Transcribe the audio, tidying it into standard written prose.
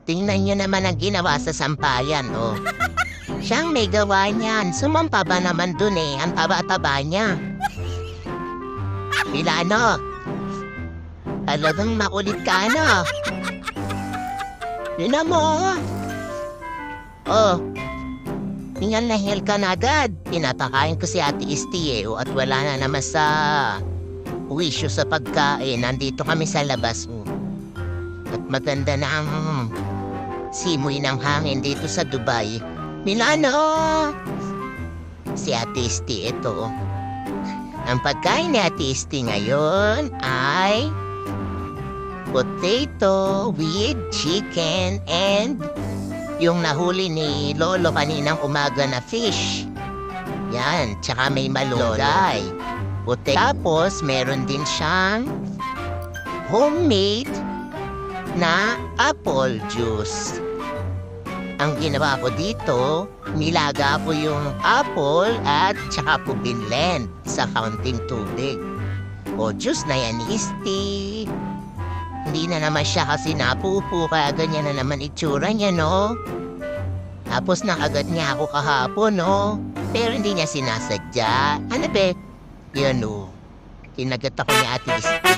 tingnan niyo naman ang ginawa sa sampayan, oh. Siyang may gawa niyan. Sumampa ba naman dun eh? Ang taba-taba niya. Milano, talagang makulit ka, ano? Tingnan mo. Oh, tingnan na hell ka na agad. Pinapakain ko si Ate Isti eh. At wala na naman sa wisyo sa pagkain. Nandito kami sa labas. At maganda na ang simoy ng hangin dito sa Dubai. Milano! Si Ate Isti ito. Ang pagkain ni Ate Isti ngayon ay potato with chicken and yung nahuli ni Lolo kaninang umaga na fish. Yan, tsaka may malunggay. Tapos meron din siyang homemade na apple juice. Ang ginawa ko dito, nilaga ko yung apple at tsaka ko binlend sa kaunting tubig. O juice na yan, Isti. Hindi na naman siya kasi napupo, kaya ganyan na naman itsura niya, no? Tapos nakagat niya ako kahapon, no? Pero hindi niya sinasadya. Ano be? Yan, no? Kinagat ako ni Ate Isti.